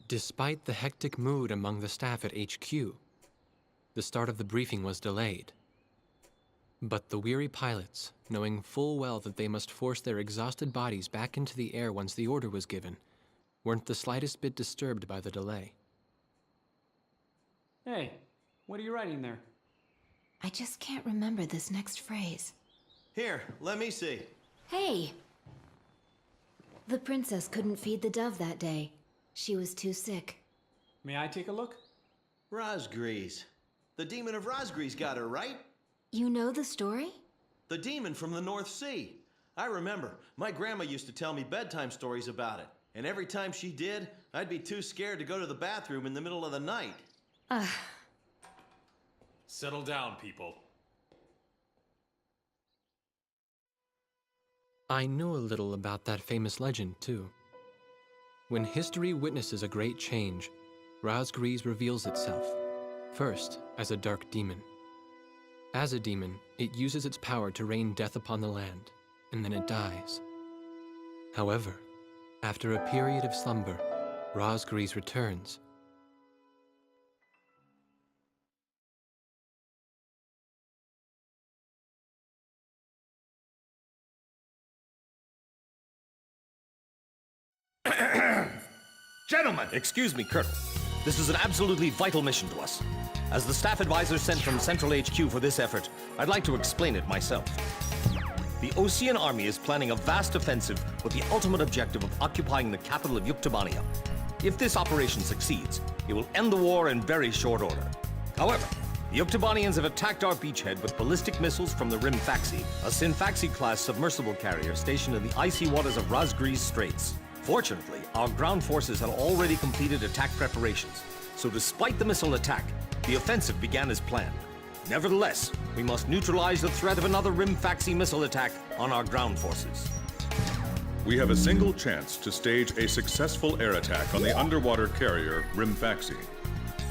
Despite the hectic mood among the staff at HQ, the start of the briefing was delayed. But the weary pilots, knowing full well that they must force their exhausted bodies back into the air once the order was given, weren't the slightest bit disturbed by the delay. Hey, what are you writing there? I just can't remember this next phrase. Here, let me see. Hey! The princess couldn't feed the dove that day. She was too sick. May I take a look? Razgrees. The demon of Razgrees got her, right? You know the story? The demon from the North Sea. I remember. My grandma used to tell me bedtime stories about it. And every time she did, I'd be too scared to go to the bathroom in the middle of the night. Settle down, people. I knew a little about that famous legend, too. When history witnesses a great change, Razgrees reveals itself, first as a dark demon. As a demon, it uses its power to rain death upon the land, and then it dies. However, after a period of slumber, Razgrees returns. Gentlemen! Excuse me, Colonel. This is an absolutely vital mission to us. As the staff advisor sent from Central HQ for this effort, I'd like to explain it myself. The Osean army is planning a vast offensive with the ultimate objective of occupying the capital of Yuktobania. If this operation succeeds, it will end the war in very short order. However, the Yuktobanians have attacked our beachhead with ballistic missiles from the Rimfaxi, a Sinfaxi-class submersible carrier stationed in the icy waters of Razgrees Straits. Fortunately, our ground forces had already completed attack preparations, so despite the missile attack, the offensive began as planned. Nevertheless, we must neutralize the threat of another Rimfaxi missile attack on our ground forces. We have a single chance to stage a successful air attack on the underwater carrier Rimfaxi.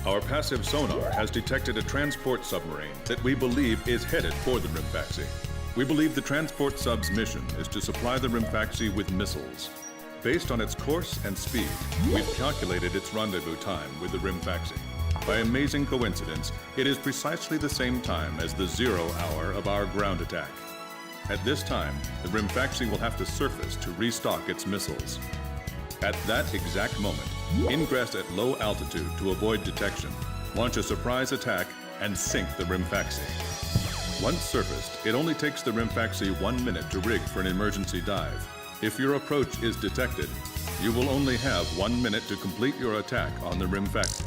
Our passive sonar has detected a transport submarine that we believe is headed for the Rimfaxi. We believe the transport sub's mission is to supply the Rimfaxi with missiles. Based on its course and speed, we've calculated its rendezvous time with the Rimfaxi. By amazing coincidence, it is precisely the same time as the 0 hour of our ground attack. At this time, the Rimfaxi will have to surface to restock its missiles. At that exact moment, ingress at low altitude to avoid detection, launch a surprise attack, and sink the Rimfaxi. Once surfaced, it only takes the Rimfaxi 1 minute to rig for an emergency dive. If your approach is detected, you will only have 1 minute to complete your attack on the Rimfaxi.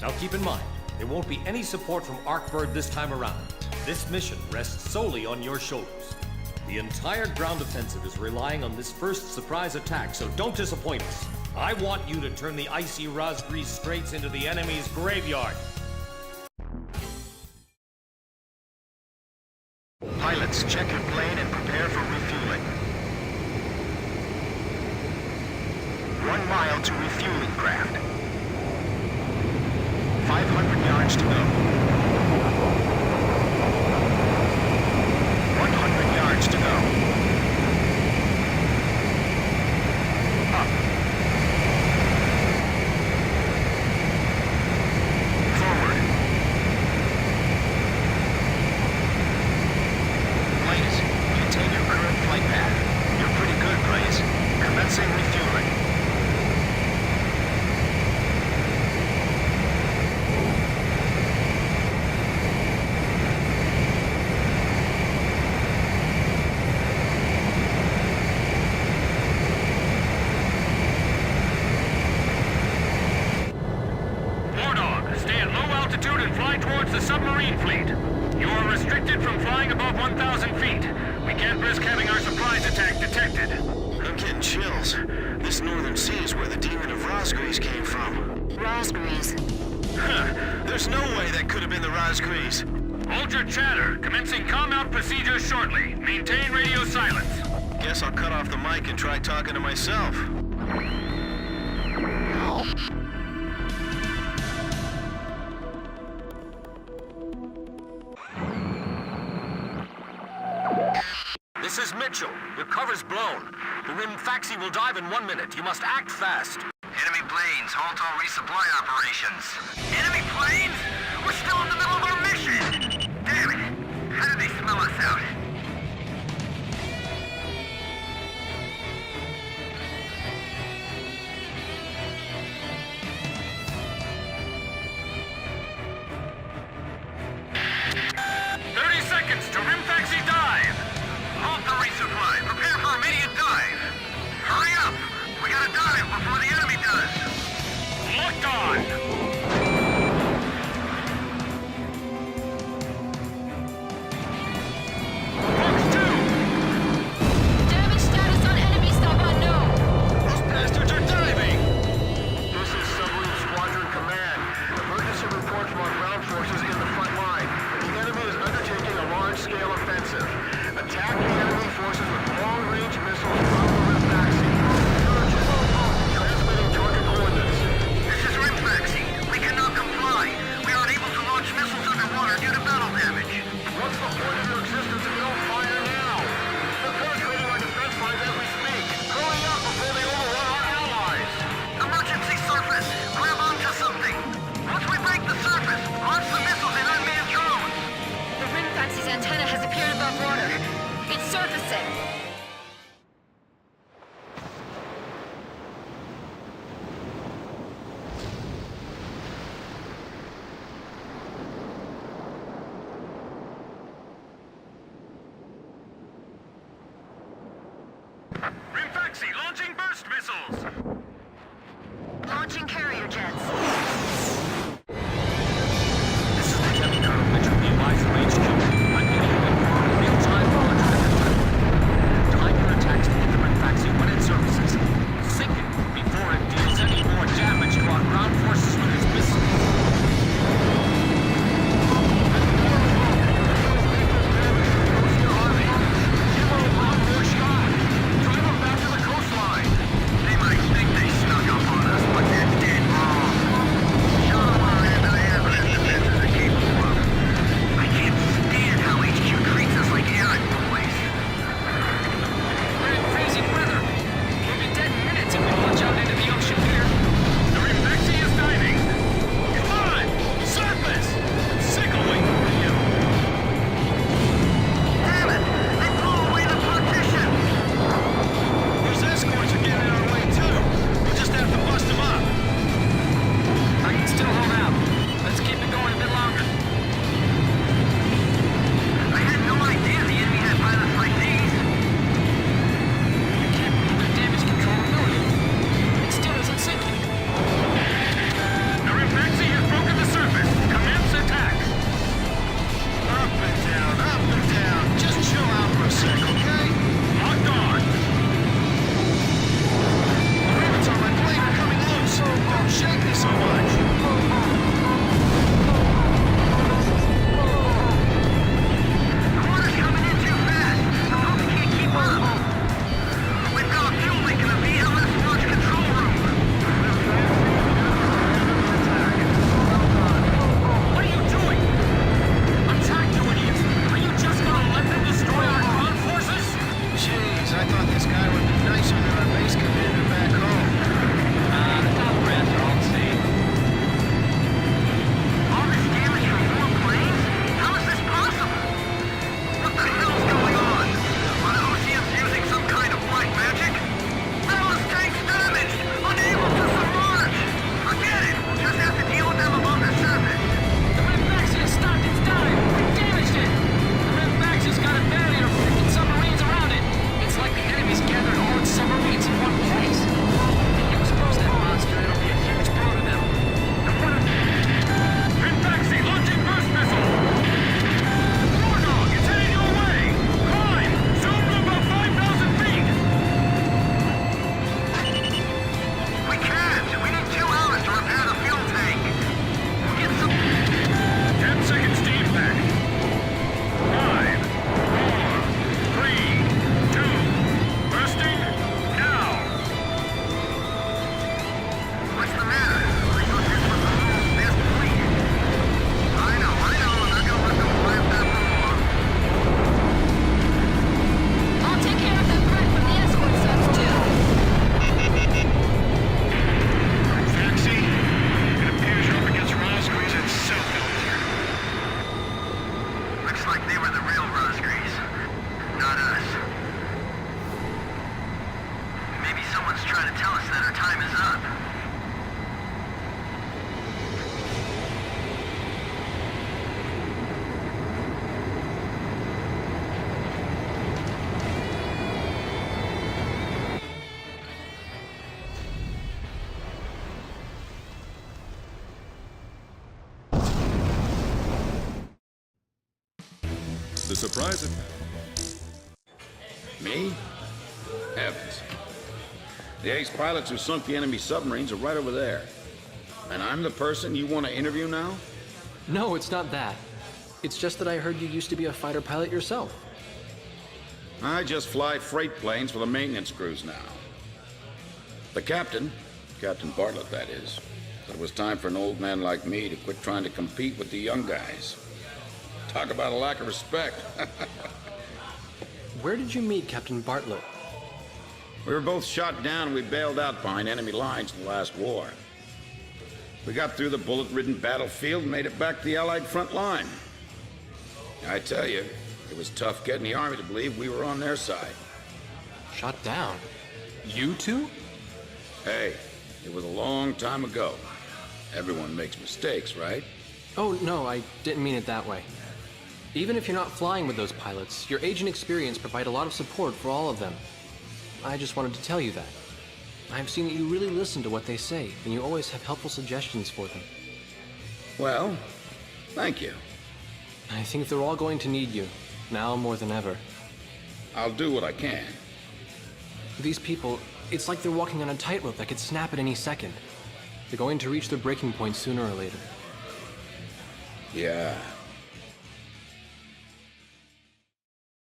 Now keep in mind, there won't be any support from Arkbird this time around. This mission rests solely on your shoulders. The entire ground offensive is relying on this first surprise attack, so don't disappoint us. I want you to turn the icy Razgrees Straits into the enemy's graveyard. Pilots, check your plane and prepare for refueling. 1 mile to refueling craft. 500 yards to go. 100 yards to go. Up. Forward. Blaze, maintain your current flight path. You're pretty good, Blaze. Commencing refueling. Hold your chatter. Commencing comm-out procedures shortly. Maintain radio silence. Guess I'll cut off the mic and try talking to myself. This is Mitchell. Your cover's blown. The Rimfaxi will dive in 1 minute. You must act fast. Enemy planes, halt all resupply operations. Enemy planes? We're still in the middle of our mission! Damn it! How did they smell us out? To Rimfaxi dive! Halt the resupply. Prepare for immediate dive. Hurry up! We gotta dive before the enemy does. Locked on! Box 2! Damage status on enemy stop unknown. Those bastards are diving! This is Submarine Squadron Command. Emergency report from our ground forces in the front line. The enemy is undertaking a large-scale offensive. Attack the enemy forces with long-range missiles from the Rimfaxi. Transmitting target coordinates. This is Rimfaxi. We cannot comply. We are unable to launch missiles underwater due to battle damage. What's the point of your existence if you don't fire now? They're penetrating our defense lines as we speak. Hurry up before they overrun our allies. Emergency surface. Grab onto something. Once we break the surface, launch the missiles in unmanned drones. The Rimfaxi's antenna has appeared above water. It's surfacing. Rimfaxi launching burst missiles! Launching carrier jets. This is Lieutenant Colonel Mitchell, the advisory HQ. I'm getting you informed real-time knowledge of the time your attacks to hit the Rimfaxi when it surfaces. Sink it before it deals any more damage to our ground forces with its missiles. Drive them back to the coastline. They might think they snuck up on us, but they're dead wrong. like they were the real Rosgrees, not us. Maybe someone's trying to tell us that our time is up. The surprise of... Me? Heavens. The ace pilots who sunk the enemy submarines are right over there. And I'm the person you want to interview now? No, it's not that. It's just that I heard you used to be a fighter pilot yourself. I just fly freight planes for the maintenance crews now. The captain, Captain Bartlett that is, said it was time for an old man like me to quit trying to compete with the young guys. Talk about a lack of respect. Where did you meet Captain Bartlett? We were both shot down and we bailed out behind enemy lines in the last war. We got through the bullet-ridden battlefield and made it back to the Allied front line. I tell you, it was tough getting the Army to believe we were on their side. Shot down? You two? Hey, it was a long time ago. Everyone makes mistakes, right? Oh, no, I didn't mean it that way. Even if you're not flying with those pilots, your age and experience provide a lot of support for all of them. I just wanted to tell you that. I've seen that you really listen to what they say, and you always have helpful suggestions for them. Well, thank you. I think they're all going to need you, now more than ever. I'll do what I can. These people, it's like they're walking on a tightrope that could snap at any second. They're going to reach their breaking point sooner or later. Yeah.